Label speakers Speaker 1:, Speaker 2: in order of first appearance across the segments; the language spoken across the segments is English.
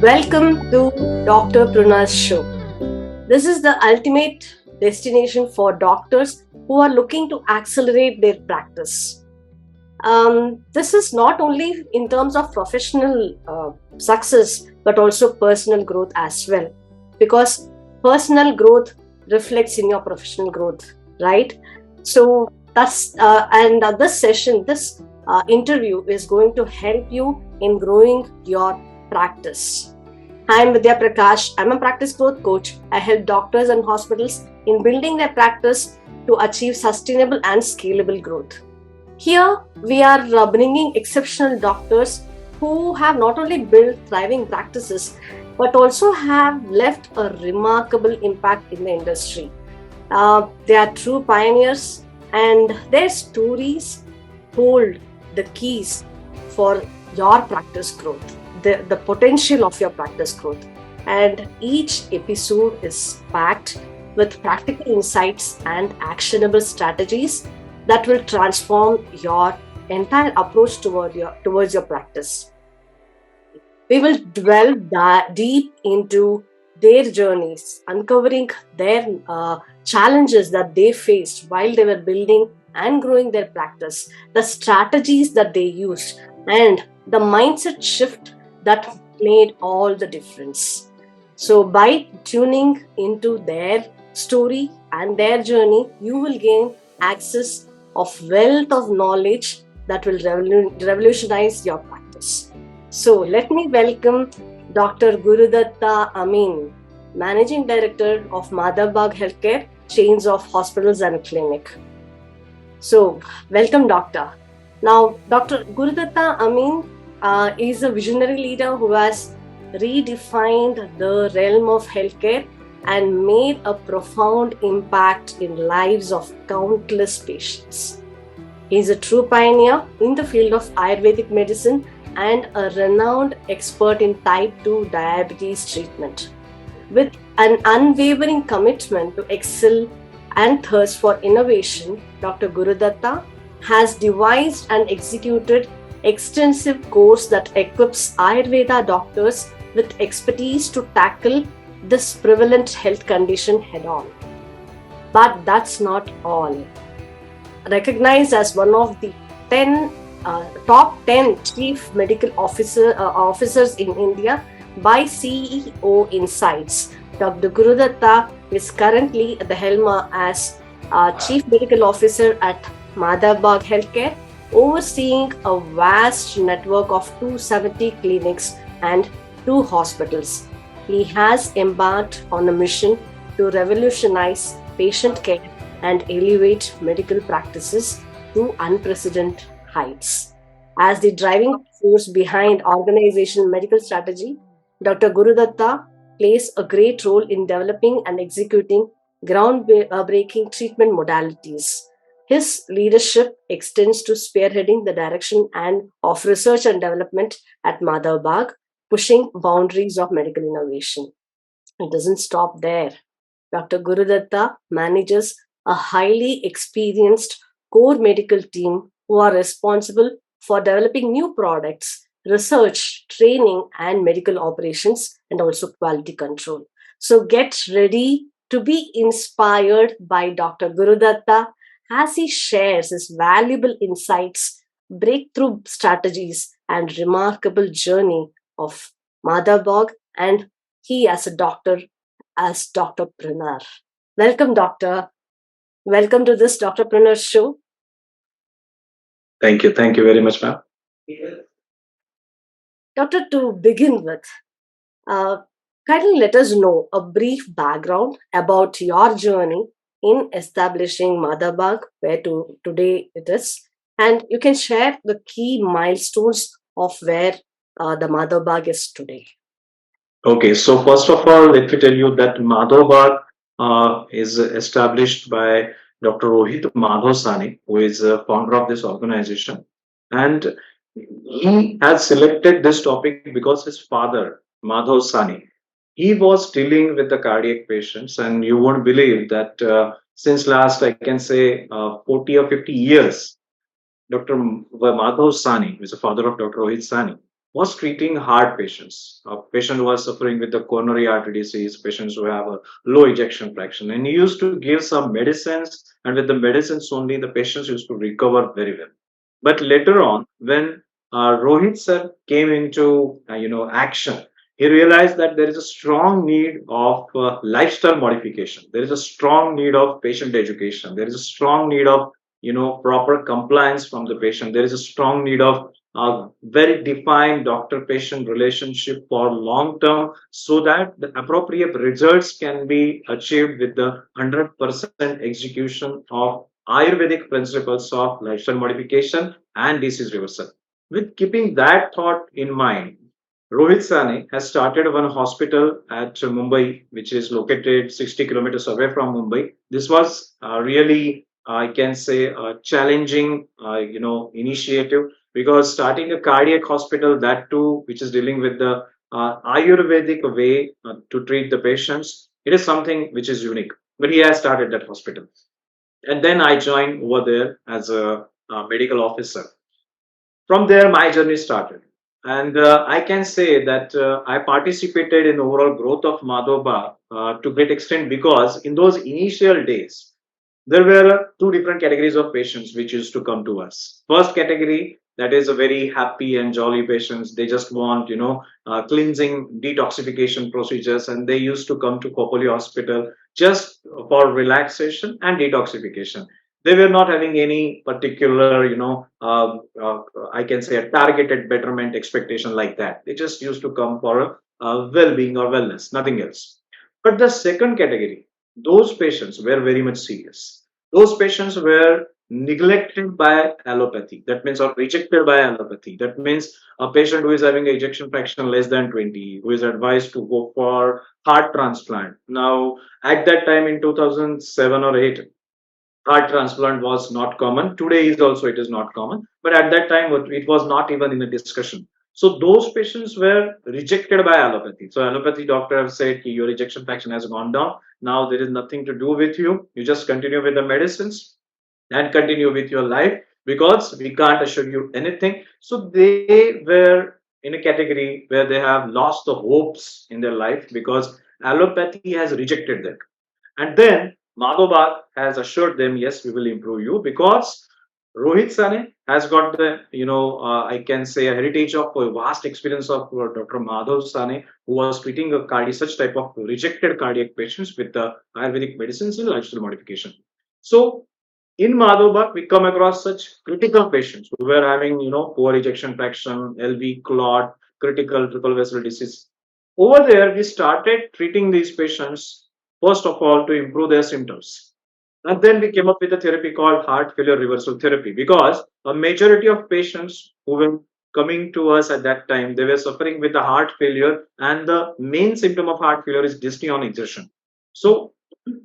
Speaker 1: Welcome to Doctorpreneurs Show. This is the ultimate destination for doctors who are looking to accelerate their practice. This is not only in terms of professional success, but also personal growth as well. Because personal growth reflects in your professional growth, right? So this session, this interview is going to help you in growing your practice. I'm Vidya Prakash. I'm a practice growth coach. I help doctors and hospitals in building their practice to achieve sustainable and scalable growth. Here, we are bringing exceptional doctors who have not only built thriving practices, but also have left a remarkable impact in the industry. They are true pioneers, and their stories hold the keys for your practice growth, the potential of your practice growth. And each episode is packed with practical insights and actionable strategies that will transform your entire approach towards your practice. We will delve deep into their journeys, uncovering their challenges that they faced while they were building and growing their practice, the strategies that they used, and the mindset shift that made all the difference. So, by tuning into their story and their journey, you will gain access of wealth of knowledge that will revolutionize your practice. So, let me welcome Dr. Gurudatta Amin, Managing Director of Madhavbaug Healthcare, chains of hospitals and clinic. So, welcome, Doctor. Now, Dr. Gurudatta Amin is a visionary leader who has redefined the realm of healthcare and made a profound impact in lives of countless patients. He is a true pioneer in the field of Ayurvedic medicine and a renowned expert in type 2 diabetes treatment. With an unwavering commitment to excel and thirst for innovation, Dr. Gurudatta has devised and executed extensive course that equips Ayurveda doctors with expertise to tackle this prevalent health condition head on. But that's not all. Recognized as one of the top 10 chief medical officers in India by CEO Insights, Dr. Gurudatta is currently at the helm as Chief Medical Officer at Madhavbaug Healthcare, overseeing a vast network of 270 clinics and 2 hospitals. He has embarked on a mission to revolutionize patient care and elevate medical practices to unprecedented heights. As the driving force behind organizational medical strategy, Dr. Gurudatta plays a great role in developing and executing groundbreaking treatment modalities. His leadership extends to spearheading the direction and of research and development at Madhavbaug, pushing boundaries of medical innovation. It doesn't stop there. Dr. Gurudatta manages a highly experienced core medical team who are responsible for developing new products, research, training, and medical operations, and also quality control. So get ready to be inspired by Dr. Gurudatta as he shares his valuable insights, breakthrough strategies, and remarkable journey of Madhavbaug and he as a doctor, as Doctorpreneur. Welcome, Doctor. Welcome to this Doctorpreneurs Show.
Speaker 2: Thank you. Thank you very much, ma'am.
Speaker 1: Doctor, to begin with, kindly let us know a brief background about your journey in establishing Madhavbaug, where today it is, and you can share the key milestones of where the Madhavbaug is today.
Speaker 2: Okay, so first of all, let me tell you that Madhavbaug is established by Dr. Rohit Madhav Sani, who is a founder of this organization. And he has selected this topic because his father, Madhav Sani, he was dealing with the cardiac patients. And you won't believe that since last, I can say, 40 or 50 years, Dr. Madhav Sani, who is the father of Dr. Rohit Sani, was treating heart patients. A patient who was suffering with the coronary artery disease, patients who have a low ejection fraction. And he used to give some medicines, and with the medicines only, the patients used to recover very well. But later on, when Rohit sir came into action, he realized that there is a strong need of lifestyle modification. There is a strong need of patient education. There is a strong need of proper compliance from the patient. There is a strong need of a very defined doctor-patient relationship for long term, so that the appropriate results can be achieved with the 100% execution of Ayurvedic principles of lifestyle modification and disease reversal. With keeping that thought in mind, Rohit Sane has started one hospital at Mumbai, which is located 60 kilometers away from Mumbai. This was really, I can say, a challenging, initiative, because starting a cardiac hospital, that too, which is dealing with the Ayurvedic way to treat the patients, it is something which is unique. But he has started that hospital, and then I joined over there as a medical officer. From there, my journey started. And I can say that I participated in overall growth of Madhova to great extent, because in those initial days, there were two different categories of patients which used to come to us. First category, that is a very happy and jolly patients. They just want, cleansing, detoxification procedures, and they used to come to Popoli Hospital just for relaxation and detoxification. They were not having any particular, I can say, a targeted betterment expectation like that. They just used to come for a well-being or wellness, nothing else. But the second category, those patients were very much serious. Those patients were neglected by allopathy. That means, or rejected by allopathy. That means a patient who is having an ejection fraction less than 20, who is advised to go for heart transplant. Now, at that time in 2007 or 8, heart transplant was not common. Today is also it is not common, but at that time it was not even in a discussion. So those patients were rejected by allopathy. So allopathy doctor have said, your ejection fraction has gone down. Now there is nothing to do with you. You just continue with the medicines and continue with your life, because we can't assure you anything. So they were in a category where they have lost the hopes in their life, because allopathy has rejected them. And then Madhavbaug has assured them, yes, we will improve you, because Rohit Sane has got the, I can say, a heritage of a vast experience of Dr. Madhav Sane, who was treating such type of rejected cardiac patients with the Ayurvedic medicines and lifestyle modification. So in Madhavbaug, we come across such critical patients who were having, poor ejection fraction, LV clot, critical triple vessel disease. Over there, we started treating these patients, first of all, to improve their symptoms. And then we came up with a therapy called heart failure reversal therapy, because a majority of patients who were coming to us at that time, they were suffering with the heart failure, and the main symptom of heart failure is dyspnea on exertion. So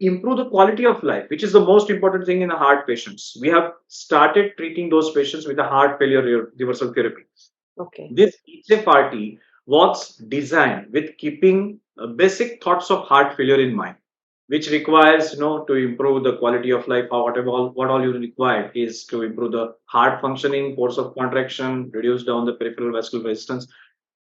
Speaker 2: improve the quality of life, which is the most important thing in the heart patients. We have started treating those patients with the heart failure reversal therapy.
Speaker 1: Okay.
Speaker 2: This party was designed with keeping basic thoughts of heart failure in mind, which requires, to improve the quality of life. Or whatever, what all you require is to improve the heart functioning, force of contraction, reduce down the peripheral vascular resistance.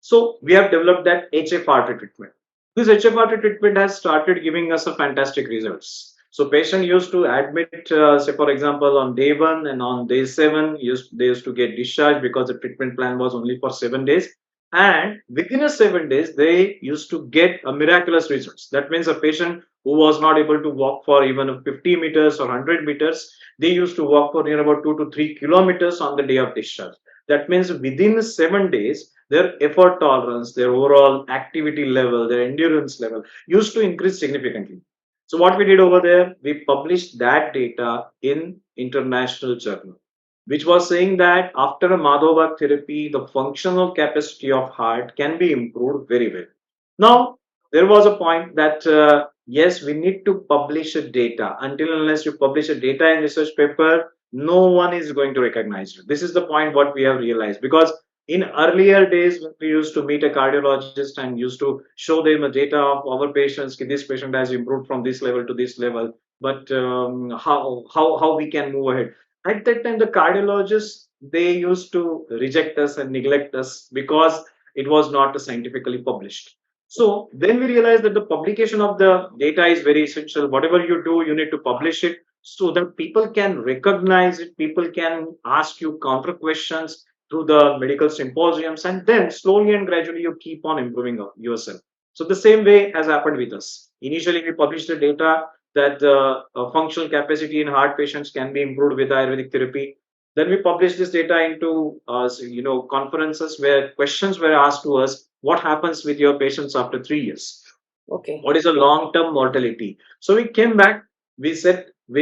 Speaker 2: So we have developed that HFRT treatment. This HFRT treatment has started giving us a fantastic results. So patient used to admit, say for example, on day 1, and on day 7, they used to get discharged, because the treatment plan was only for 7 days. And within a 7 days, they used to get a miraculous results. That means a patient who was not able to walk for even 50 meters or 100 meters, they used to walk for near about 2 to 3 kilometers on the day of discharge. That means within 7 days, their effort tolerance, their overall activity level, their endurance level used to increase significantly. So what we did over there, we published that data in international journal, which was saying that after a Madhavbaug therapy, the functional capacity of heart can be improved very well. Now, there was a point that yes, we need to publish a data. Until unless you publish a data in research paper, no one is going to recognize you. This is the point what we have realized, because in earlier days when we used to meet a cardiologist and used to show them a data of our patients, this patient has improved from this level to this level, but how we can move ahead. At that time, the cardiologists, they used to reject us and neglect us, because it was not scientifically published. So then we realized that the publication of the data is very essential. Whatever you do, you need to publish it so that people can recognize it, people can ask you counter questions through the medical symposiums, and then slowly and gradually you keep on improving yourself. So the same way has happened with us. Initially, we published the data that the functional capacity in heart patients can be improved with Ayurvedic therapy. Then we published this data into conferences where questions were asked to us: what happens with your patients after 3 years?
Speaker 1: Okay.
Speaker 2: What is a long-term mortality? So we came back, we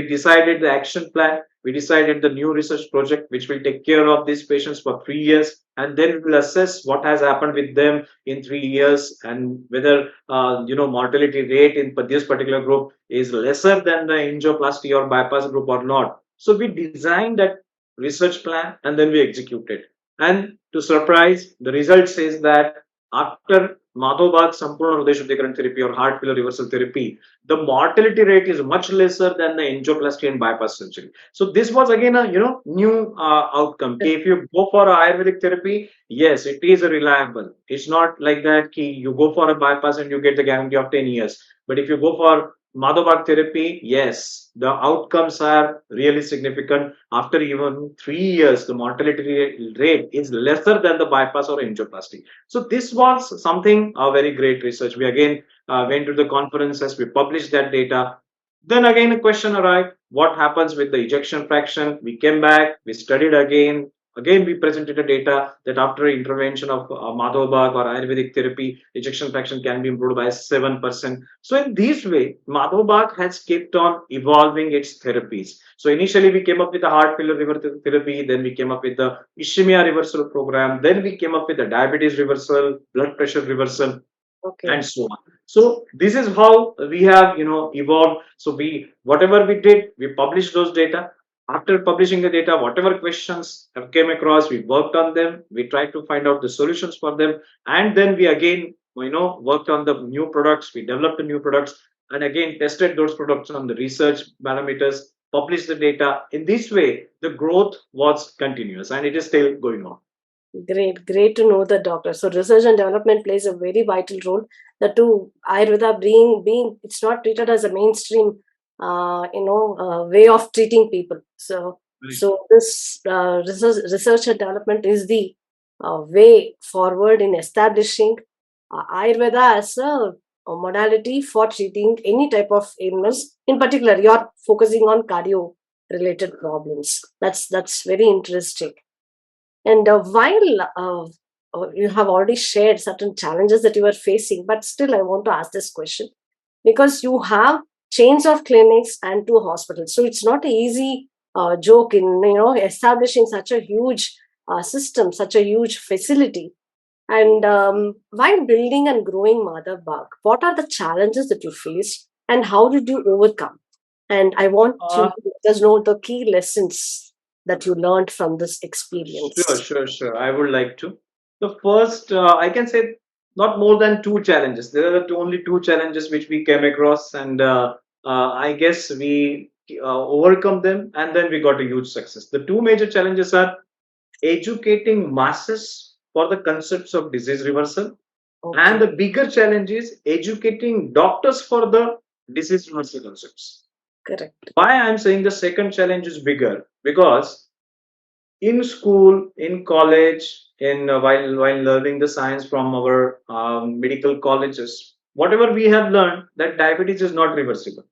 Speaker 2: decided the action plan, we decided the new research project which will take care of these patients for 3 years, and then we will assess what has happened with them in 3 years and whether mortality rate in this particular group is lesser than the angioplasty or bypass group or not. So we designed that research plan and then we executed. And to surprise, the result says that after Madhavbaug Sampurna Hriday Shuddhikaran therapy or heart failure reversal therapy, the mortality rate is much lesser than the angioplasty and bypass surgery. So this was again a new outcome. Okay, if you go for a Ayurvedic therapy, yes, it is reliable. It's not like that. You go for a bypass and you get the guarantee of 10 years. But if you go for Madhavbaug therapy, yes, the outcomes are really significant. After even 3 years, the mortality rate is lesser than the bypass or angioplasty. So this was something a very great research. We again went to the conferences, we published that data. Then again a question arrived: what happens with the ejection fraction? We came back, we studied again. Again, we presented the data that after intervention of Madhavbaug or Ayurvedic therapy, ejection fraction can be improved by 7%. So in this way, Madhavbaug has kept on evolving its therapies. So initially we came up with the heart failure reversal therapy, then we came up with the ischemia reversal program, then we came up with the diabetes reversal, blood pressure reversal,
Speaker 1: Okay.
Speaker 2: and so on. So this is how we have evolved. So we whatever we did, we published those data. After publishing the data, whatever questions have came across, we worked on them, we tried to find out the solutions for them, and then we again worked on the new products, we developed the new products, and again tested those products on the research parameters, published the data. In this way the growth was continuous and it is still going on.
Speaker 1: Great, great to know that, doctor. So research and development plays a very vital role. The two Ayurveda being it's not treated as a mainstream, way of treating people. So
Speaker 2: Right.
Speaker 1: so this research and development is the way forward in establishing Ayurveda as a modality for treating any type of illness. In particular, you're focusing on cardio related problems. That's very interesting. And while you have already shared certain challenges that you are facing, but still, I want to ask this question because you have chains of clinics and two hospitals, so it's not an easy joke in establishing such a huge system, such a huge facility. And while building and growing Madhavbaug, what are the challenges that you faced, and how did you overcome? And I want you
Speaker 2: uh,
Speaker 1: to let us know the key lessons that you learned from this
Speaker 2: Sure,
Speaker 1: experience.
Speaker 2: sure, sure. I would like to. The first, I can say, not more than two challenges. There are the only two challenges which we came across, and I guess we overcome them, and then we got a huge success. The two major challenges are educating masses for the concepts of disease reversal, and
Speaker 1: Okay,
Speaker 2: the bigger challenge is educating doctors for the disease reversal concepts.
Speaker 1: correct.
Speaker 2: Why I'm saying the second challenge is bigger? Because in school, in college, in while learning the science from our medical colleges, whatever we have learned that diabetes is not reversible.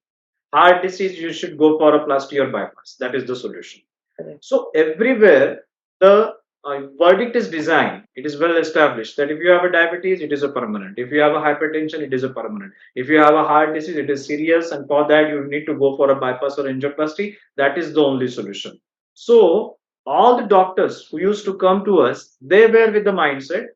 Speaker 2: Heart disease, you should go for a plasty or bypass. That is the solution.
Speaker 1: Correct.
Speaker 2: So everywhere the verdict is designed. It is well established that if you have a diabetes, it is a permanent. If you have a hypertension, it is a permanent. If you have a heart disease, it is serious, and for that you need to go for a bypass or angioplasty. That is the only solution. So all the doctors who used to come to us, they were with the mindset.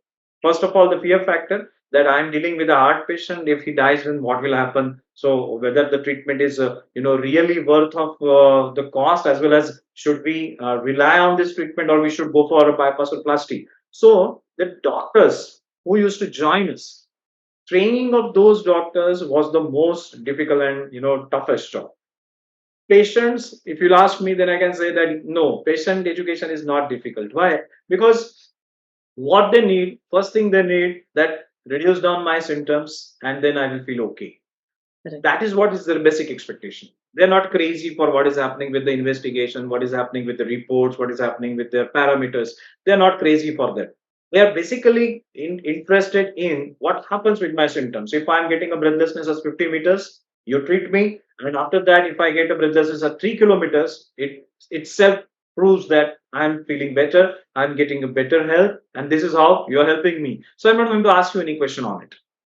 Speaker 2: First of all, the fear factor that I'm dealing with a heart patient. If he dies, then what will happen? So whether the treatment is really worth of the cost, as well as should we rely on this treatment or we should go for a bypass or plasty. So the doctors who used to join us, training of those doctors was the most difficult and toughest job. Patients, if you'll ask me, then I can say that no, patient education is not difficult. Why? Because What they need, first thing they need, that reduce down my symptoms and then I will feel okay.
Speaker 1: Correct.
Speaker 2: That is what is their basic expectation. They're not crazy for what is happening with the investigation, what is happening with the reports, what is happening with their parameters. They're not crazy for that. They are basically interested in what happens with my symptoms. If I'm getting a breathlessness of 50 meters, you treat me, and after that, if I get a breathlessness of 3 kilometers, it itself proves that I'm feeling better, I'm getting a better health, and this is how you're helping me. So I'm not going to ask you any question on it.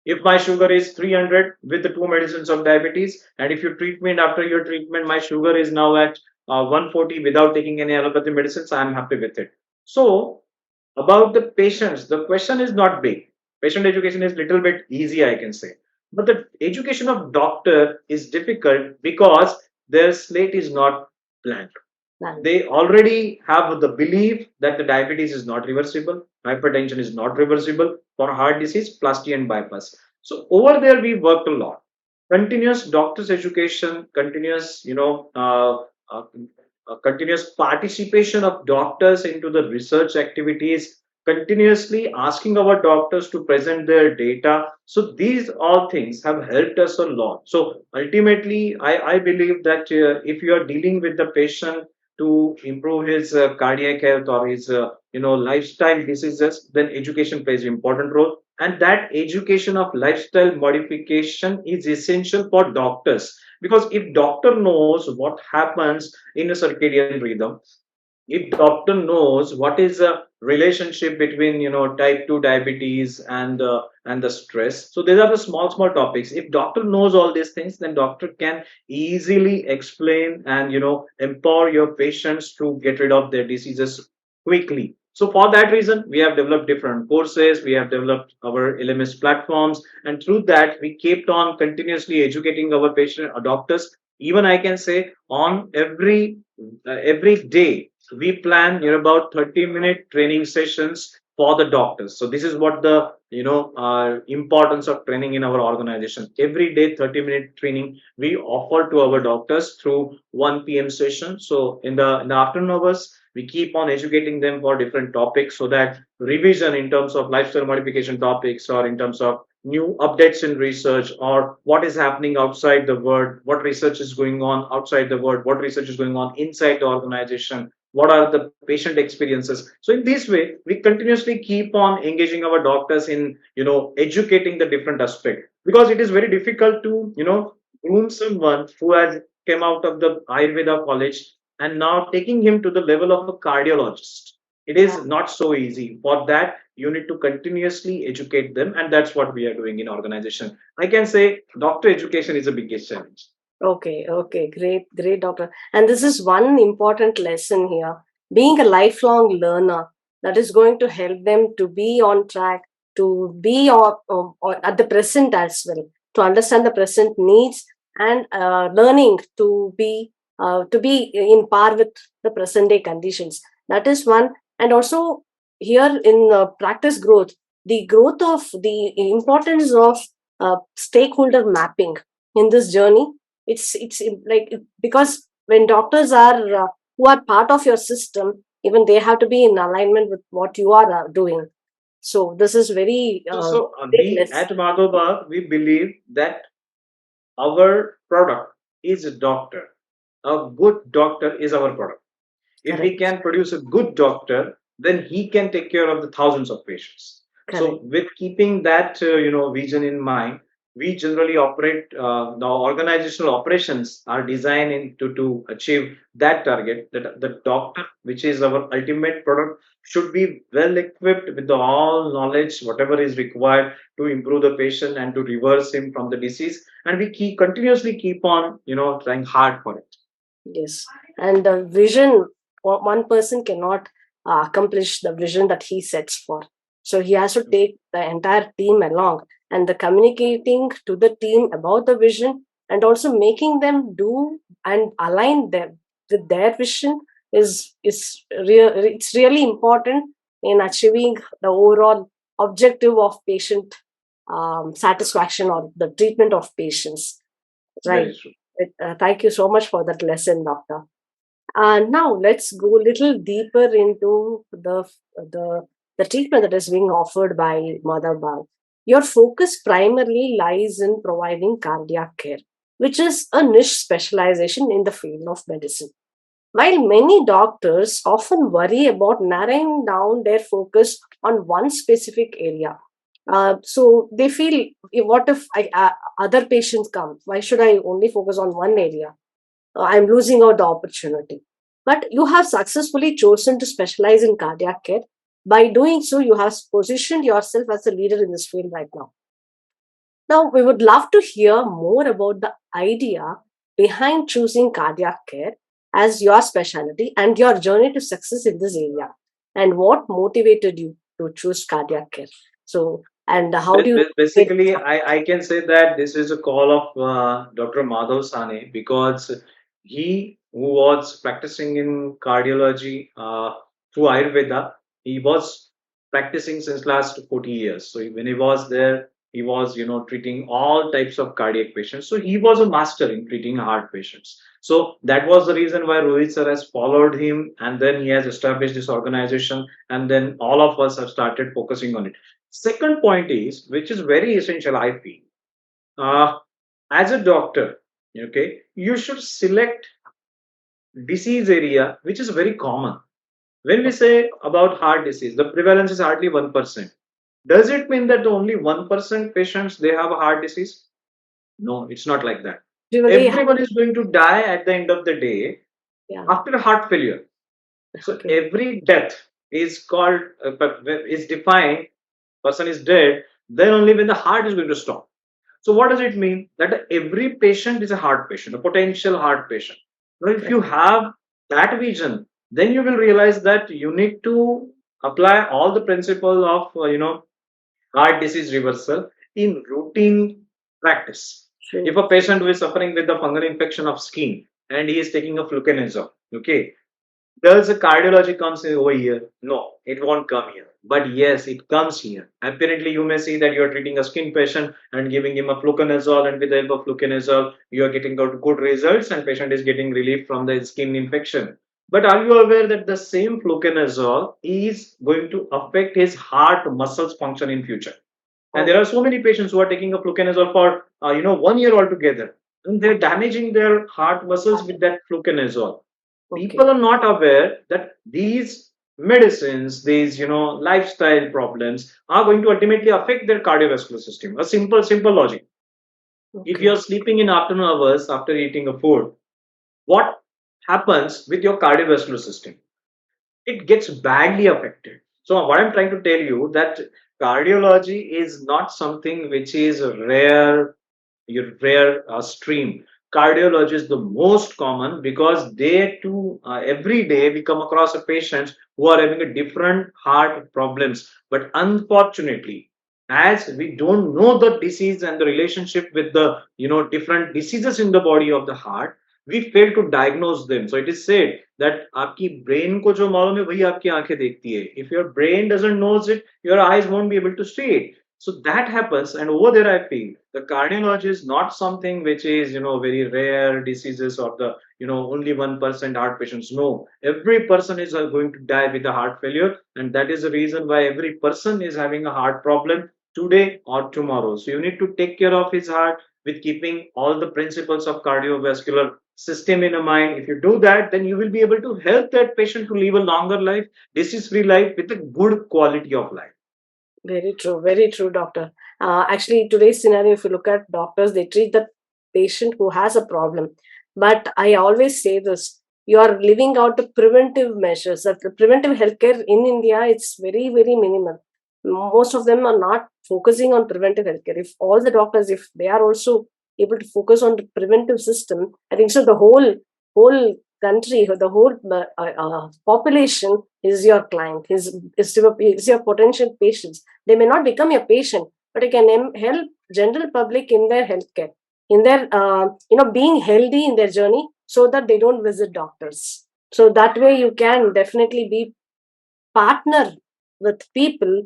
Speaker 2: If my sugar is 300 with the two medicines of diabetes, and if you treat me and after your treatment my sugar is now at 140 without taking any allopathy medicines, I'm happy with it. So about the patients, the question is not big. Patient education is little bit easy, I can say, but the education of doctor is difficult because their slate is not blank.
Speaker 1: Done.
Speaker 2: They already have the belief that the diabetes is not reversible, hypertension is not reversible, for heart disease plasty and bypass. So over there we worked a lot. Continuous doctors education, continuous continuous participation of doctors into the research activities, continuously asking our doctors to present their data. So these all things have helped us a lot. So ultimately I believe that if you are dealing with the patient to improve his cardiac health or his lifestyle diseases, then education plays an important role, and that education of lifestyle modification is essential for doctors, because if doctor knows what happens in a circadian rhythm, if doctor knows what is a relationship between type 2 diabetes and the stress, so these are the small topics. If doctor knows all these things, then doctor can easily explain and empower your patients to get rid of their diseases quickly. So for that reason we have developed different courses, we have developed our LMS platforms, and through that we kept on continuously educating our patient doctors. Even I can say on every day we plan about 30-minute training sessions for the doctors. So this is what the importance of training in our organization. Every day 30-minute training we offer to our doctors through 1 p.m. session. So in the afternoon hours we keep on educating them for different topics, so that revision in terms of lifestyle modification topics, or in terms of new updates in research, or what is happening outside the world, what research is going on outside the world, what research is going on inside the organization, what are the patient experiences. So in this way we continuously keep on engaging our doctors in educating the different aspect, because it is very difficult to groom someone who has came out of the Ayurveda college and now taking him to the level of a cardiologist. It is not so easy. For that you need to continuously educate them, and that's what we are doing in organization. I can say doctor education is the biggest challenge.
Speaker 1: Okay, okay, great, great, doctor. And this is one important lesson here. Being a lifelong learner, that is going to help them to be on track, to be or at the present as well, to understand the present needs, and learning to be in par with the present day conditions. That is one. And also here in practice growth, the growth of the importance of stakeholder mapping in this journey. It's like, because when doctors are who are part of your system, even they have to be in alignment with what you are doing. So this is very great
Speaker 2: We
Speaker 1: lesson.
Speaker 2: at Madhavbaug, we believe that our product is a doctor. A good doctor is our product. If we
Speaker 1: Correct,
Speaker 2: can produce a good doctor, then he can take care of the thousands of patients. So
Speaker 1: correct.
Speaker 2: with keeping that vision in mind, we generally operate, the organizational operations are designed to achieve that target, that the doctor, which is our ultimate product, should be well equipped with the all knowledge whatever is required to improve the patient and to reverse him from the disease, and we continuously keep on trying hard for it.
Speaker 1: Yes, and the vision, one person cannot accomplish the vision that he sets for. So he has to take the entire team along, and the communicating to the team about the vision, and also making them do and align them with their vision it's really important in achieving the overall objective of patient satisfaction or the treatment of patients. Right.
Speaker 2: Very true.
Speaker 1: Thank you so much for that lesson, doctor. Now let's go a little deeper into the the treatment that is being offered by Madhavbaug, your focus primarily lies in providing cardiac care, which is a niche specialization in the field of medicine. While many doctors often worry about narrowing down their focus on one specific area, so they feel, what if other patients come? Why should I only focus on one area? I'm losing out the opportunity. But you have successfully chosen to specialize in cardiac care. By doing so, you have positioned yourself as a leader in this field right now. Now, we would love to hear more about the idea behind choosing cardiac care as your specialty and your journey to success in this area, and what motivated you to choose cardiac care. So, and how do you get
Speaker 2: Basically, I can say that this is a call of Dr. Madhav Sane, because he, who was practicing in cardiology through Ayurveda, he was practicing since last 40 years. So when he was there, he was, treating all types of cardiac patients. So he was a master in treating heart patients. So that was the reason why Rohit sir has followed him, and then he has established this organization, and then all of us have started focusing on it. Second point is, which is very essential, I feel, uh, as a doctor, okay, you should select disease area which is very common. When we say about heart disease, the prevalence is hardly 1%. Does it mean that only 1% patients they have a heart disease? No, it's not like that.
Speaker 1: really?
Speaker 2: Everyone is going to die at the end of the day
Speaker 1: Yeah.
Speaker 2: after heart failure. So
Speaker 1: Okay.
Speaker 2: every death is called, is defined, person is dead, then only when the heart is going to stop. So what does it mean? That every patient is a heart patient, a potential heart patient. Now, if you have that vision, then you will realize that you need to apply all the principle of heart disease reversal in routine practice.
Speaker 1: Sure.
Speaker 2: If a patient who is suffering with the fungal infection of skin and he is taking a fluconazole, okay, does the cardiology comes over here? No, it won't come here. But yes, it comes here. Apparently, you may see that you are treating a skin patient and giving him a fluconazole, and with the help of fluconazole, you are getting out good results, and patient is getting relief from the skin infection. But are you aware that the same fluconazole is going to affect his heart muscles function in future? And there
Speaker 1: Oh,
Speaker 2: are so many patients who are taking a fluconazole for 1 year altogether, and they're damaging their heart muscles with that fluconazole.
Speaker 1: okay.
Speaker 2: People are not aware that these medicines, these lifestyle problems are going to ultimately affect their cardiovascular system. A simple logic. If
Speaker 1: Okay.
Speaker 2: you're sleeping in afternoon hours after eating a food, what happens with your cardiovascular system? It gets badly affected. So what I'm trying to tell you, that cardiology is not something which is rare, your rare stream. Cardiology is the most common, because they too, every day we come across a patients who are having a different heart problems. But unfortunately, as we don't know the disease and the relationship with the different diseases in the body of the heart, we fail to diagnose them. So it is said that आपकी brain को जो मालूम है वही आपकी आंखें देखती है. If your brain doesn't knows it, your eyes won't be able to see it. So that happens, and over there I feel the cardiology is not something which is very rare diseases, or the only 1% heart patients. No, every person is going to die with a heart failure, and that is the reason why every person is having a heart problem today or tomorrow. So you need to take care of his heart with keeping all the principles of cardiovascular system in a mind. If you do that, then you will be able to help that patient to live a longer life, disease free life, with a good quality of life.
Speaker 1: Very true, doctor. Actually, today's scenario, if you look at doctors, they treat the patient who has a problem. But I always say this: you are living out the preventive measures. That the preventive healthcare in India, it's very minimal. Most of them are not focusing on preventive healthcare. If all the doctors, if they are also able to focus on the preventive system, I think so. The whole country, the whole population is your client. Is your potential patients. They may not become your patient, but you can help general public in their healthcare, in their being healthy in their journey, so that they don't visit doctors. So that way you can definitely be partner with people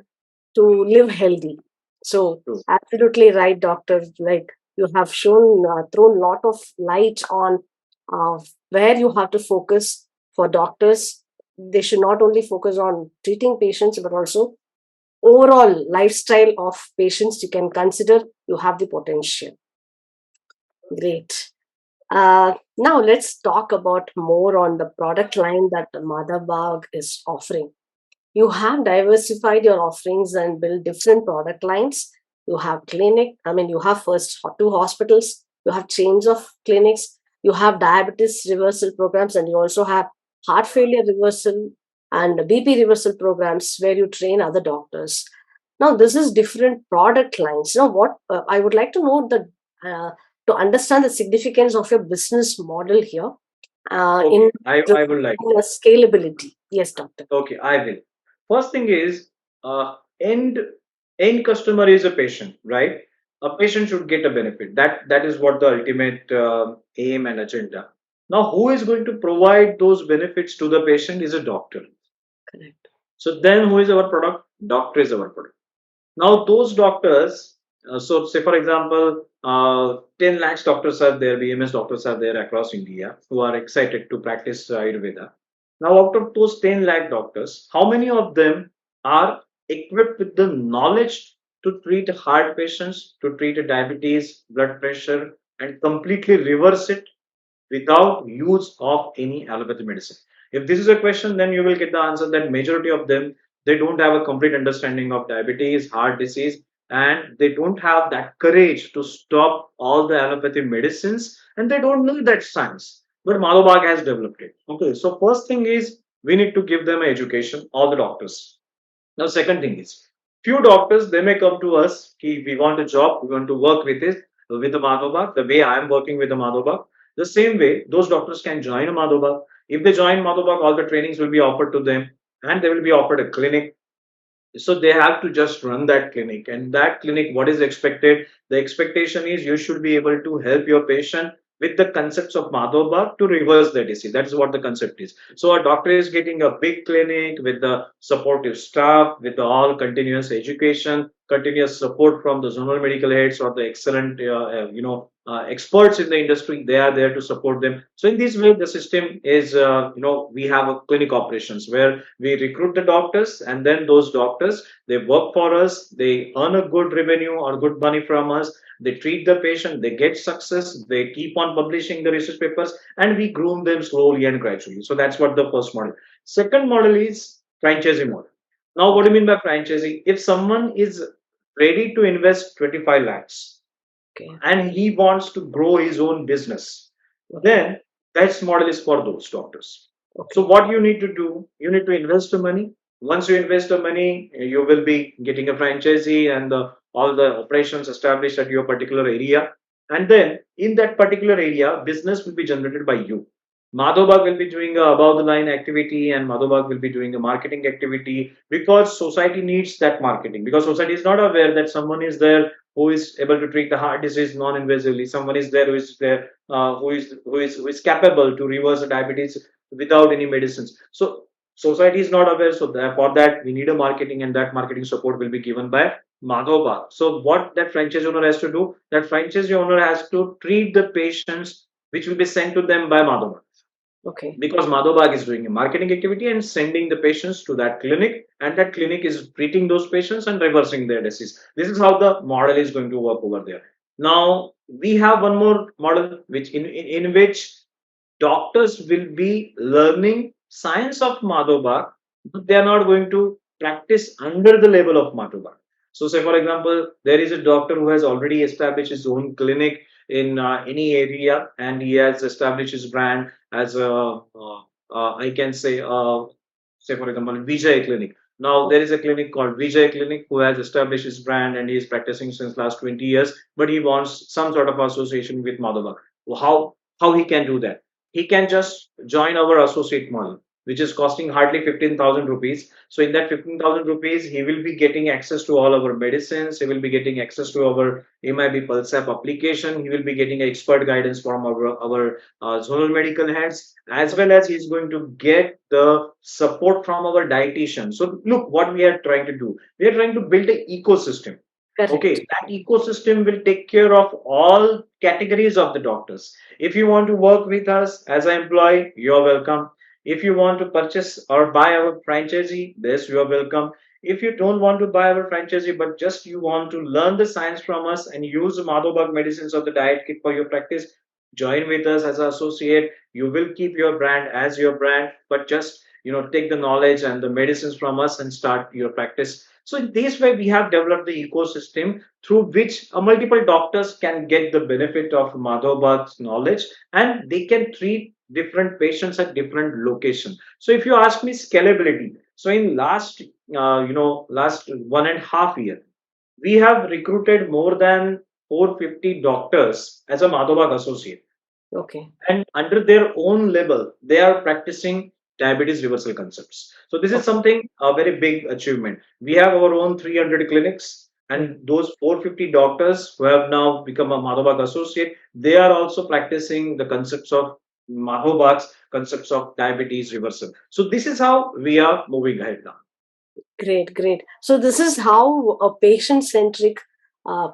Speaker 1: to live healthy. So
Speaker 2: True.
Speaker 1: absolutely right, doctor. Like, you have thrown a lot of light on where you have to focus for doctors. They should not only focus on treating patients, but also overall lifestyle of patients, you can consider you have the potential. Great. Now let's talk about more on the product line that Madhavbaug is offering. You have diversified your offerings and built different product lines. You have clinic, I mean, you have first two hospitals, you have chains of clinics, you have diabetes reversal programs, and you also have heart failure reversal and BP reversal programs where you train other doctors. Now, this is different product lines. Now, what I would like to know the to understand the significance of your business model here in
Speaker 2: Okay, I would like.
Speaker 1: scalability. Yes, doctor.
Speaker 2: Okay, I will. First thing is, end customer is a patient, right? A patient should get a benefit. That is what the ultimate aim and agenda. Now, who is going to provide those benefits to the patient is a doctor.
Speaker 1: Correct.
Speaker 2: So then, who is our product? Doctor is our product. Now, those doctors, so say for example, 10 lakhs doctors are there, BMS doctors are there across India who are excited to practice Ayurveda. Now, out of those 10 lakh doctors, how many of them are equipped with the knowledge to treat heart patients, to treat diabetes, blood pressure, and completely reverse it without use of any allopathy medicine? If this is a question, then you will get the answer that majority of them, they don't have a complete understanding of diabetes, heart disease, and they don't have that courage to stop all the allopathy medicines, and they don't know that science. But Malobag has developed it. Okay, so first thing is we need to give them education, all the doctors. Now, second thing is, few doctors they may come to us. We want a job. We want to work with it with the Madhavbaug. The way I am working with the Madhavbaug, the same way those doctors can join a Madhavbaug. If they join Madhavbaug, all the trainings will be offered to them, and they will be offered a clinic. So they have to just run that clinic, and that clinic, what is expected, the expectation is you should be able to help your patient with the concepts of Madhavbag to reverse the disease. That is what the concept is. So a doctor is getting a big clinic with the supportive staff, with the all continuous education, continuous support from the zonal medical heads or the excellent experts in the industry. They are there to support them. So in this way the system is, we have a clinic operations where we recruit the doctors, and then those doctors, they work for us, they earn a good revenue or good money from us, they treat the patient, they get success, they keep on publishing the research papers, and we groom them slowly and gradually. So that's what the first model. Second model is franchising model. Now, what do you mean by franchising? If someone is ready to invest 25 lakhs
Speaker 1: Okay.
Speaker 2: and he wants to grow his own business,
Speaker 1: Okay.
Speaker 2: then that model is for those doctors. So
Speaker 1: Okay.
Speaker 2: what you need to do, you need to invest the money. Once you invest the money, you will be getting a franchisee and all the operations established at your particular area. And then in that particular area, business will be generated by you. Madhobag will be doing a above the line activity, and Madhobag will be doing a marketing activity, because society needs that marketing, because society is not aware that someone is there who is able to treat the heart disease non-invasively. Someone is there who is there, who is capable to reverse the diabetes without any medicines. So society is not aware. So for that we need a marketing, and that marketing support will be given by Madhobag. So what that franchise owner has to do, that franchise owner has to treat the patients which will be sent to them by Madhobag,
Speaker 1: Okay.
Speaker 2: because Madhobag is doing a marketing activity and sending the patients to that clinic, and that clinic is treating those patients and reversing their disease. This is how the model is going to work over there. Now we have one more model, which in which doctors will be learning science of Madhobag, but they are not going to practice under the label of Madhobag. So, say for example, there is a doctor who has already established his own clinic in any area, and he has established his brand as I can say for example, Vijay Clinic. Now there is a clinic called Vijay Clinic who has established his brand, and he is practicing since last 20 years, but he wants some sort of association with Madhobag. How he can do that? He can just join our associate model, which is costing hardly 15,000 rupees. So in that 15,000 rupees, he will be getting access to all our medicines. He will be getting access to our MIB Pulse app application. He will be getting expert guidance from our zonal medical heads, as well as he's going to get the support from our dietitian. So look what we are trying to do. We are trying to build an ecosystem.
Speaker 1: Correct.
Speaker 2: Okay, that ecosystem will take care of all categories of the doctors. If you want to work with us as an employee, you're welcome. If you want to purchase or buy our franchisee, this you are welcome. If you don't want to buy our franchisee, but just you want to learn the science from us and use Madhavbaug medicines or the diet kit for your practice, join with us as an associate. You will keep your brand as your brand, but just take the knowledge and the medicines from us and start your practice. So in this way, we have developed the ecosystem through which multiple doctors can get the benefit of Madhavbaug's knowledge, and they can treat different patients at different locations. So if you ask me scalability, so in last 1.5 year, we have recruited more than 450 doctors as a Madhavbaug associate,
Speaker 1: Okay.
Speaker 2: and under their own label they are practicing diabetes reversal concepts. So this is
Speaker 1: Okay.
Speaker 2: something a very big achievement. We have our own 300 clinics,
Speaker 1: Mm.
Speaker 2: and those 450 doctors who have now become a Madhavbaug associate, they are also practicing the concepts of Madhavbaug's concepts of diabetes reversal. So this is how we are moving ahead now.
Speaker 1: Great, great. So this is how a patient-centric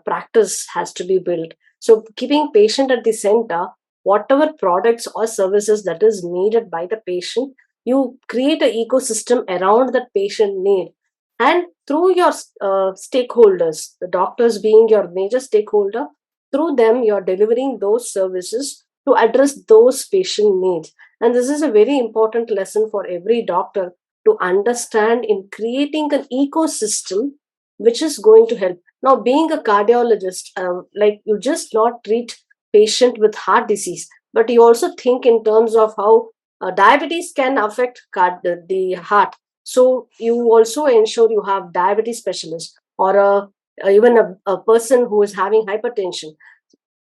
Speaker 1: practice has to be built. So keeping patient at the center, whatever products or services that is needed by the patient, you create an ecosystem around that patient need, and through your stakeholders, the doctors being your major stakeholder, through them you're delivering those services to address those patient needs. And this is a very important lesson for every doctor to understand in creating an ecosystem which is going to help. Now, being a cardiologist, like you just not treat patient with heart disease, but you also think in terms of how diabetes can affect the heart. So you also ensure you have diabetes specialist, or even a person who is having hypertension,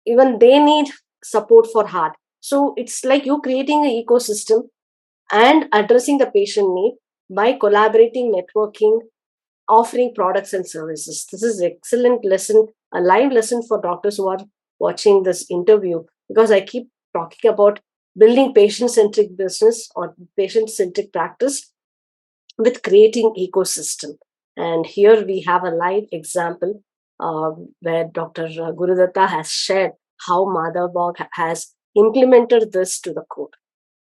Speaker 1: even they need support for heart. So it's like you creating an ecosystem and addressing the patient need by collaborating, networking, offering products and services. This is excellent lesson, a live lesson for doctors who are watching this interview, because I keep talking about building patient-centric business or patient-centric practice with creating ecosystem. And here we have a live example where Dr. Gurudatta has shared how Madhavbaug has implemented this to the core.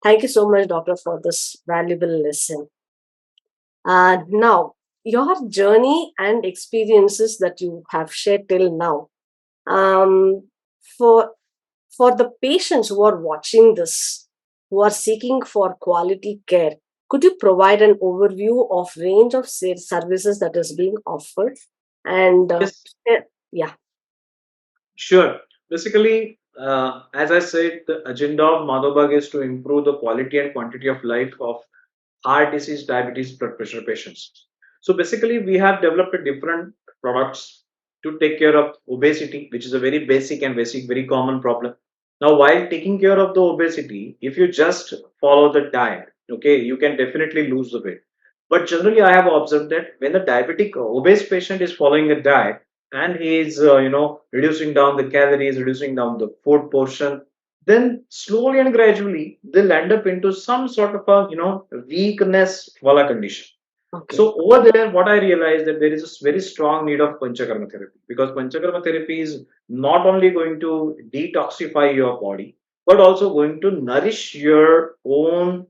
Speaker 1: Thank you so much, Doctor, for this valuable lesson. Now, your journey and experiences that you have shared till now, um, for for the patients who are watching this, who are seeking for quality care, could you provide an overview of range of services that is being offered? And
Speaker 2: Yes,
Speaker 1: eh, yeah,
Speaker 2: sure. Basically, as I said, the agenda of Madhavbag is to improve the quality and quantity of life of heart disease, diabetes, blood pressure patients. So basically, we have developed a different products to take care of obesity, which is a very basic and basic, very common problem. Now, while taking care of the obesity, if you just follow the diet, okay, you can definitely lose the weight. But generally, I have observed that when the diabetic obese patient is following a diet and he is, reducing down the calories, reducing down the food portion, then slowly and gradually they'll end up into some sort of a weakness wala condition.
Speaker 1: okay,
Speaker 2: So over there, what I realized that there is a very strong need of panchakarma therapy, because panchakarma therapy is not only going to detoxify your body but also going to nourish your own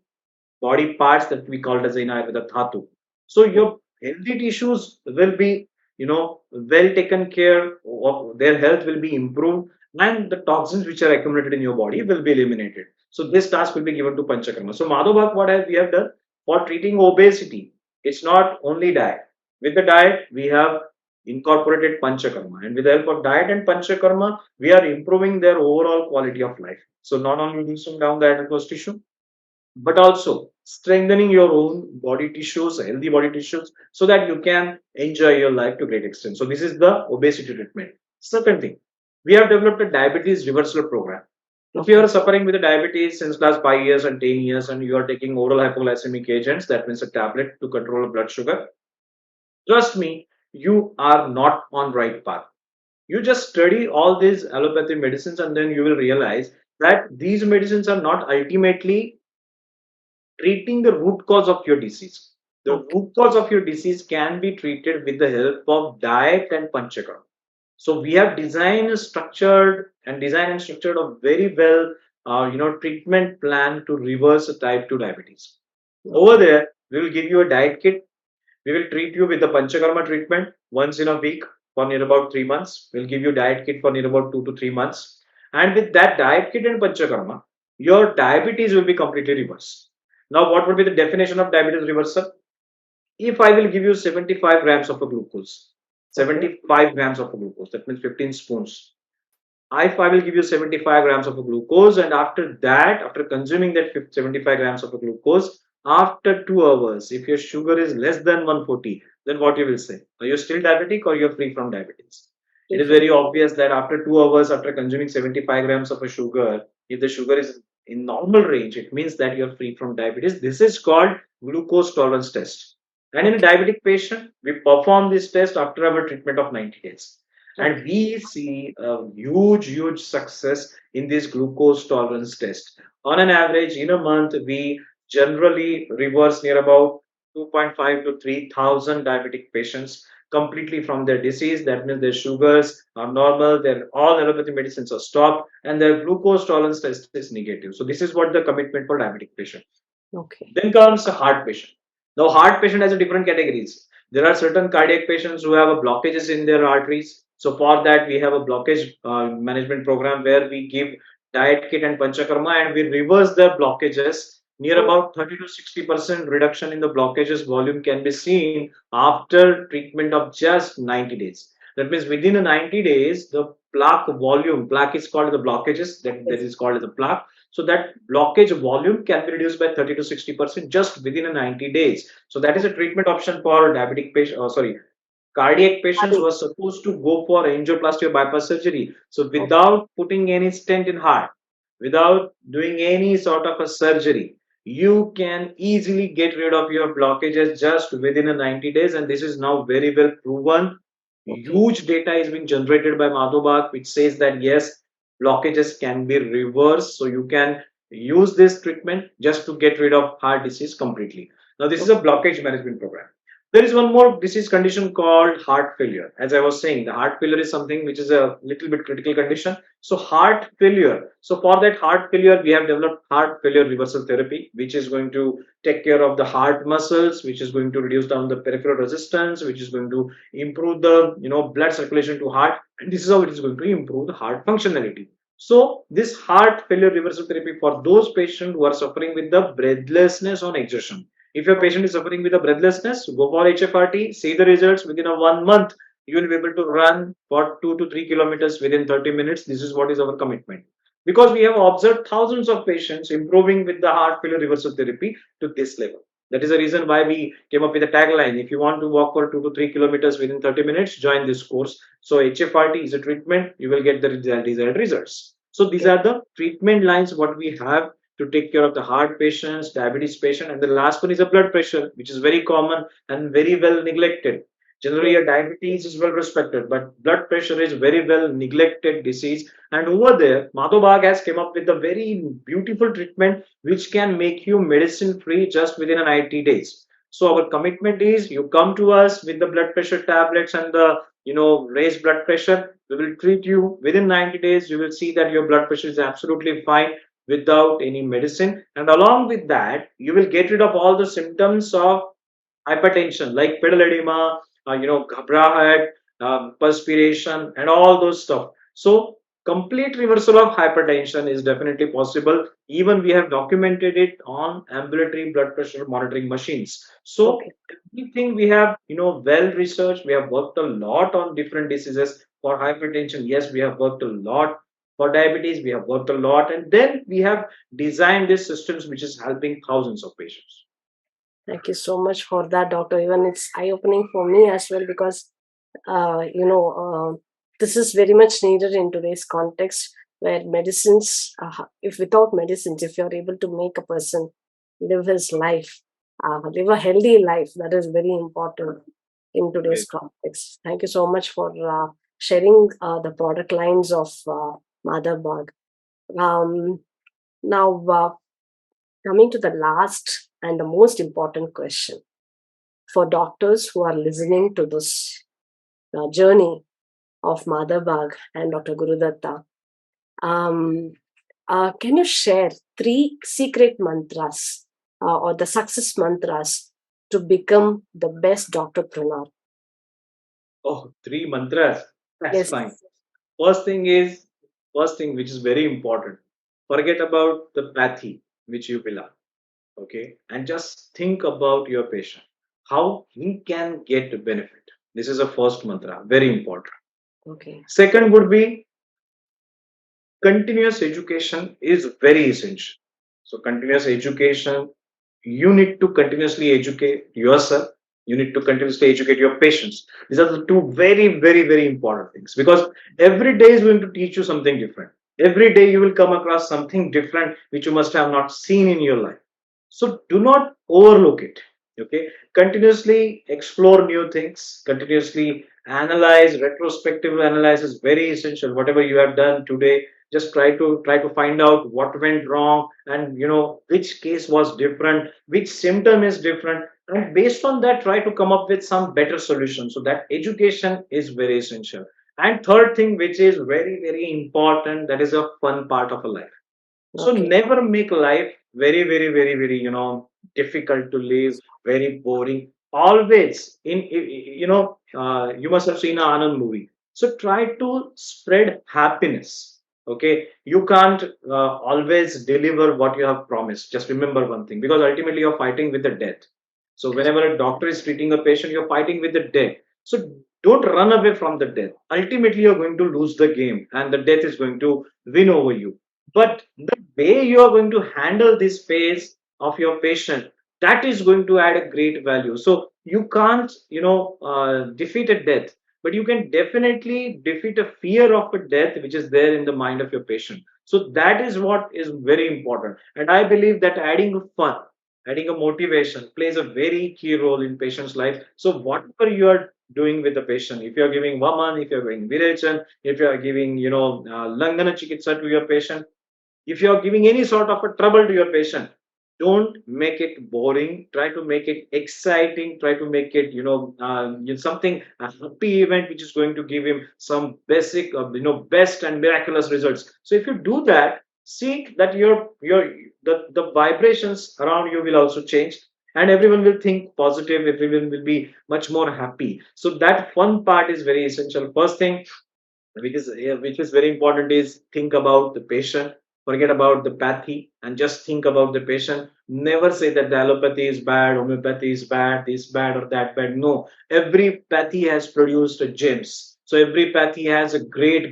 Speaker 2: body parts that we call as in Ayurveda dhatu. So your healthy tissues will be, well taken care of, their health will be improved, and the toxins which are accumulated in your body will be eliminated. So this task will be given to Panchakarma. So Madhavbhak, we have done for treating obesity, it's not only diet. With the diet, we have incorporated Panchakarma, and with the help of diet and Panchakarma, we are improving their overall quality of life. So not only reducing down the adipose tissue, but also strengthening your own body tissues, healthy body tissues, so that you can enjoy your life to great extent. So this is the obesity treatment. Second thing, we have developed a diabetes reversal program. If you are
Speaker 1: okay,
Speaker 2: suffering with diabetes since last 5 years and 10 years, and you are taking oral hypoglycemic agents, that means a tablet to control blood sugar, trust me, you are not on right path. You just study all these allopathy medicines, and then you will realize that these medicines are not ultimately treating the root cause of your disease. The
Speaker 1: okay,
Speaker 2: root cause of your disease can be treated with the help of diet and panchakarma. So we have designed and structured a very well, treatment plan to reverse type 2 diabetes. Over
Speaker 1: okay,
Speaker 2: there, we will give you a diet kit. We will treat you with the Panchakarma treatment once in a week for near about 3 months. We'll give you diet kit for near about 2 to 3 months. And with that diet kit and Panchakarma, your diabetes will be completely reversed. Now, what would be the definition of diabetes reversal? If I will give you 75 grams of a glucose,
Speaker 1: Okay.
Speaker 2: 75 grams of a glucose, that means 15 spoons. If I will give you 75 grams of a glucose, and after that, after consuming that 75 grams of a glucose, after 2 hours, if your sugar is less than 140, then what you will say? Are you still diabetic or you're free from diabetes? It
Speaker 1: Free
Speaker 2: is
Speaker 1: from.
Speaker 2: very obvious that after 2 hours, after consuming 75 grams of a sugar, if the sugar is in normal range, it means that you're free from diabetes. This is called glucose tolerance test. And in a
Speaker 1: Okay.
Speaker 2: diabetic patient, we perform this test after our treatment of 90 days. And
Speaker 1: Okay.
Speaker 2: we see a huge success in this glucose tolerance test. On an average, in a month, we generally reverse near about 2.5 to 3,000 diabetic patients completely from their disease. That means their sugars are normal, their all allopathy medicines are stopped, and their glucose tolerance test is negative. So this is what the commitment for diabetic patient.
Speaker 1: Okay.
Speaker 2: Then comes a heart patient. Now, heart patient has a different categories. There are certain cardiac patients who have a blockages in their arteries. So for that, we have a blockage management program where we give diet kit and panchakarma, and we reverse the blockages. Near
Speaker 1: Oh,
Speaker 2: about 30 to 60% reduction in the blockages volume can be seen after treatment of just 90 days. That means within a 90 days, the plaque is called the blockages, that
Speaker 1: yes.
Speaker 2: is called as a plaque. So that blockage volume can be reduced by 30 to 60% just within a 90 days. So that is a treatment option for diabetic patient, cardiac patients who
Speaker 1: Cardiac.
Speaker 2: are supposed to go for angioplasty or bypass surgery. So
Speaker 1: Oh,
Speaker 2: without putting any stent in heart, without doing any sort of a surgery, you can easily get rid of your blockages just within a 90 days. And this is now very well proven.
Speaker 1: okay.
Speaker 2: Huge data is being generated by Madhavbaug, which says that yes, blockages can be reversed. So you can use this treatment just to get rid of heart disease completely. Now, this is a blockage management program. There is one more disease condition called heart failure. As I was saying, the heart failure is something which is a little bit critical condition. So heart failure. So for that heart failure, we have developed heart failure reversal therapy, which is going to take care of the heart muscles, which is going to reduce down the peripheral resistance, which is going to improve the blood circulation to heart, and this is how it is going to improve the heart functionality. So this heart failure reversal therapy for those patients who are suffering with the breathlessness on exertion. If your patient is suffering with a breathlessness, go for HFRT, see the results within a 1 month. You will be able to run for 2 to 3 kilometers within 30 minutes. This is what is our commitment. Because we have observed thousands of patients improving with the heart failure reversal therapy to this level. That is the reason why we came up with a tagline. If you want to walk for 2 to 3 kilometers within 30 minutes, join this course. So HFRT is a treatment, you will get the desired results. So these
Speaker 1: Okay.
Speaker 2: are the treatment lines what we have to take care of the heart patients, diabetes patient, and the last one is a blood pressure, which is very common and very well neglected. Generally,
Speaker 1: Yes.
Speaker 2: a diabetes is well respected, but blood pressure is very well neglected disease. And over there, Madhavbaug has come up with a very beautiful treatment which can make you medicine free just within a 90 days. So our commitment is you come to us with the blood pressure tablets and the raised blood pressure. We will treat you within 90 days. You will see that your blood pressure is absolutely fine without any medicine, and along with that you will get rid of all the symptoms of hypertension like pedal edema, ghabrahat, perspiration, and all those stuff. So complete reversal of hypertension is definitely possible. Even we have documented it on ambulatory blood pressure monitoring machines. So
Speaker 1: Okay.
Speaker 2: everything we have, well researched. We have worked a lot on different diseases. For hypertension, yes, we have worked a lot. For diabetes, we have worked a lot, and then we have designed these systems which is helping thousands of patients.
Speaker 1: Thank you so much for that, doctor. Even it's eye-opening for me as well because this is very much needed in today's context where medicines, if without medicines, if you're able to make a person live his life, live a healthy life, that is very important in today's
Speaker 2: Right.
Speaker 1: context. Thank you so much for sharing the product lines of Madhavbaug. Um, now, coming to the last and the most important question for doctors who are listening to this journey of Madhavbaug and Dr. Gurudatta. Um, can you share three secret mantras or the success mantras to become the best doctorpreneur?
Speaker 2: Oh, three mantras. That's
Speaker 1: Yes.
Speaker 2: fine. First thing is, first thing which is very important. Forget about the pathy which you belong. Okay, and just think about your patient, how he can get benefit. This is a first mantra, very important.
Speaker 1: Okay.
Speaker 2: Second would be continuous education is very essential. So continuous education, you need to continuously educate yourself, you need to continuously educate your patients. These are the two very important things, because every day is going to teach you something different. Every day you will come across something different which you must have not seen in your life. So do not overlook it. Okay, continuously explore new things, continuously analyze. Retrospective analysis is very essential. Whatever you have done today, just try to find out what went wrong, and which case was different, which symptom is different, and based on that try to come up with some better solution. So that education is very essential. And third thing which is very important, that is a fun part of a life. So
Speaker 1: Okay.
Speaker 2: never make life very difficult to live, very boring. Always you must have seen an Anand movie. So try to spread happiness. Okay, you can't always deliver what you have promised. Just remember one thing, because ultimately you're fighting with the death. So whenever a doctor is treating a patient, you're fighting with the death. So don't run away from the death. Ultimately you're going to lose the game, and the death is going to win over you. But the way you are going to handle this phase of your patient, that is going to add a great value. So you can't defeat a death, but you can definitely defeat a fear of a death which is there in the mind of your patient. So that is what is very important. And I believe that adding a fun, adding a motivation plays a very key role in patient's life. So whatever you are doing with the patient, if you are giving vaman, if you are giving virachan, if you are giving langana chikitsa to your patient, if you are giving any sort of a trouble to your patient, don't make it boring. Try to make it exciting. Try to make it something, a happy event which is going to give him some basic best and miraculous results. So if you do that, see that the vibrations around you will also change, and everyone will think positive. Everyone will be much more happy. So that fun part is very essential. First thing which is very important is think about the patient. Forget about the pathy and just think about the patient. Never say that the allopathy is bad, homeopathy is bad, this bad or that bad. No, every pathy has produced gems. So every pathy has a great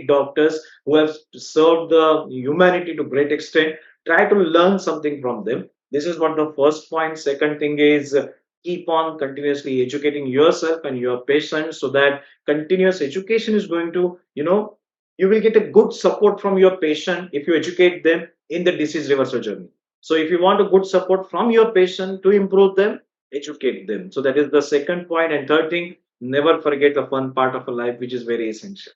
Speaker 2: doctors who have served the humanity to great extent. Try to learn something from them. This is what the first point. Second thing is, keep on continuously educating yourself and your patients, so that continuous education is going to, you will get a good support from your patient if you educate them in the disease reversal journey. So if you want a good support from your patient to improve them, educate them. So that is the second point. And third thing, never forget the fun part of a life, which is very essential.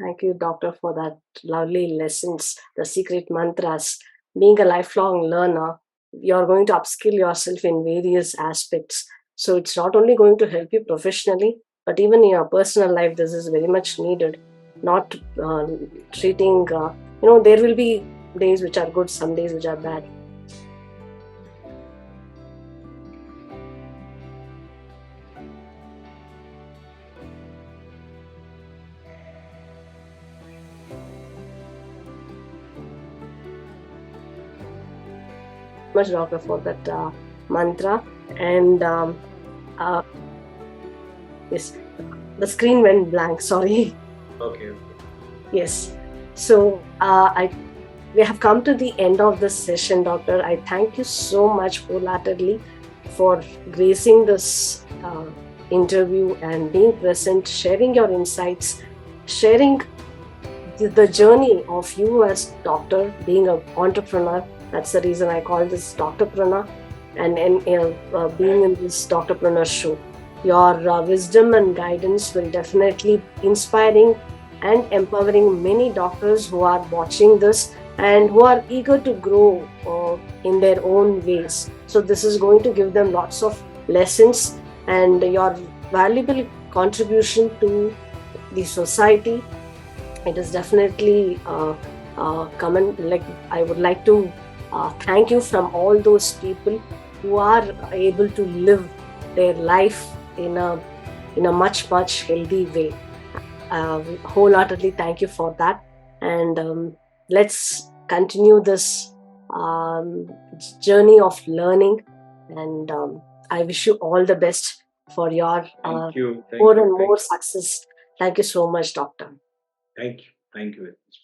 Speaker 1: Thank you, doctor, for that lovely lessons, the secret mantras. Being a lifelong learner, you're going to upskill yourself in various aspects. So it's not only going to help you professionally, but even in your personal life, this is very much needed. Not treating, there will be days which are good, some days which are bad. Much, doctor, for that mantra. And uh, yes, the screen went blank. Sorry.
Speaker 2: Okay.
Speaker 1: Yes. So we have come to the end of this session, doctor. I thank you so much wholeheartedly for gracing this interview and being present, sharing your insights, sharing the journey of you as doctor, being an entrepreneur. That's the reason I call this Doctorpreneur, and being in this Doctorpreneur show. Your wisdom and guidance will definitely be inspiring and empowering many doctors who are watching this and who are eager to grow in their own ways. So this is going to give them lots of lessons, and your valuable contribution to the society, it is definitely common. Like, I would like to thank you from all those people who are able to live their life in a much healthy way. Wholeheartedly thank you for that. And let's continue this um, journey of learning. And I wish you all the best for your
Speaker 2: Thank you.
Speaker 1: more
Speaker 2: Thank you.
Speaker 1: and
Speaker 2: Thank
Speaker 1: more
Speaker 2: you.
Speaker 1: success. Thank you so much, Doctor.
Speaker 2: Thank you. Thank you very much.